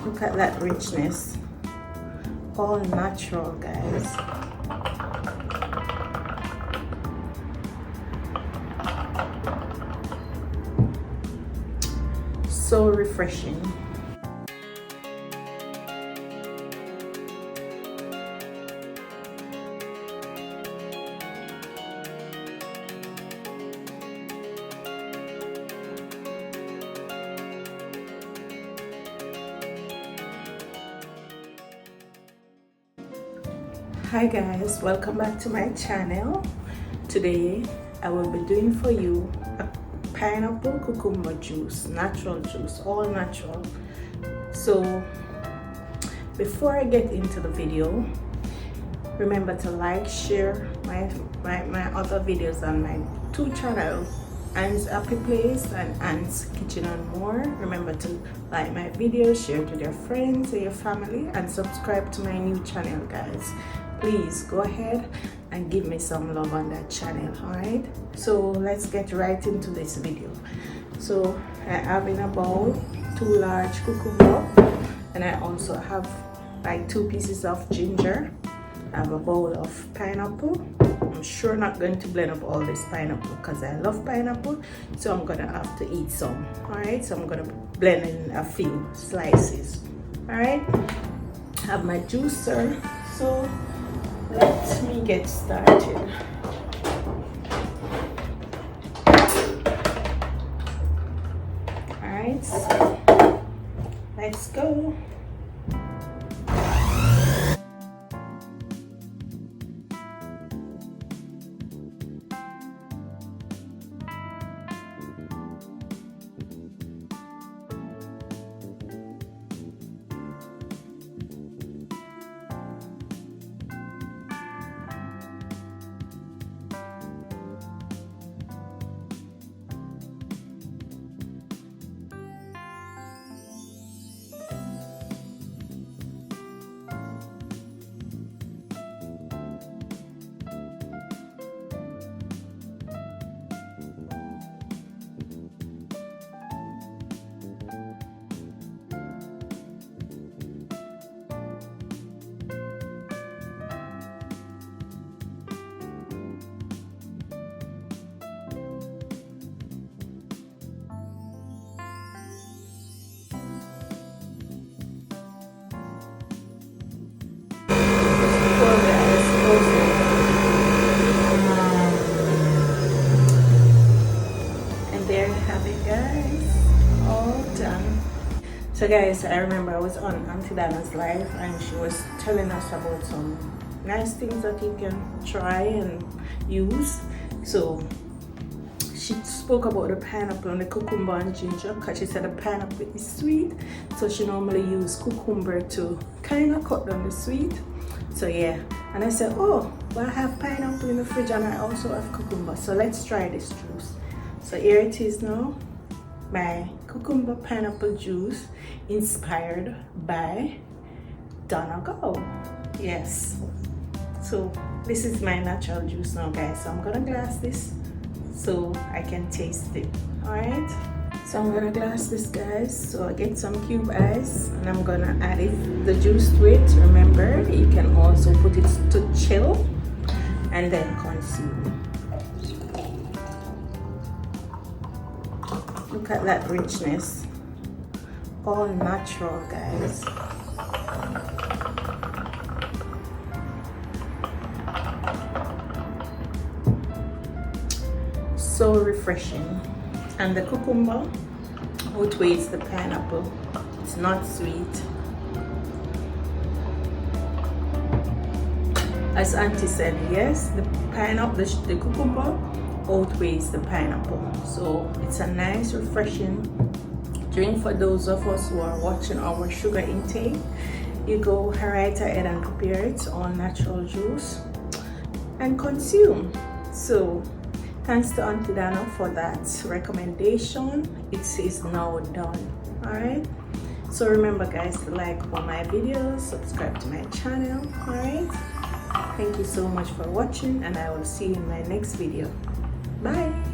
Look at that richness. All natural, guys. So refreshing. Hi guys, welcome back to my channel. Today I will be doing for you a pineapple cucumber juice, natural juice, all natural. So before I get into the video, remember to like, share my other videos on my two channels, Aunt's Happy Place and Aunt's Kitchen and More. Remember to like my videos, share it with your friends and your family, and subscribe to my new channel, guys. Please go ahead and give me some love on that channel. All right, so let's get right into this video. So I have in a bowl 2 large cucumber, and I also have like 2 pieces of ginger. I have a bowl of pineapple. I'm sure not going to blend up all this pineapple because I love pineapple, so I'm gonna have to eat some. All right, so I'm gonna blend in a few slices. All right, I have my juicer, so let me get started. All right, so let's go. So guys, I remember I was on Aunty Donna's live and she was telling us about some nice things that you can try and use. So she spoke about the pineapple and the cucumber and ginger because she said the pineapple is sweet, so she normally use cucumber to kind of cut down the sweet. So yeah, and I said, oh, well, I have pineapple in the fridge and I also have cucumber, so let's try this juice. So here it is now, my cucumber pineapple juice inspired by Donna. Yes, so this is my natural juice now, guys. So I'm gonna glass this so I can taste it. All right, so I'm gonna glass this, guys. So I get some cube ice and I'm gonna add the juice to it. Remember, you can also put it to chill and then consume. Look at that richness. All natural, guys. So refreshing. And the cucumber outweighs the pineapple. It's not sweet. As Auntie said, yes, the pineapple, the cucumber outweighs the pineapple. So it's a nice, refreshing drink for those of us who are watching our sugar intake. You go right ahead and prepare it, all natural juice, and consume. So thanks to Aunty Donna for that recommendation. It is now done. All right, so remember, guys, to like all my videos, subscribe to my channel. All right, thank you so much for watching, and I will see you in my next video. Bye.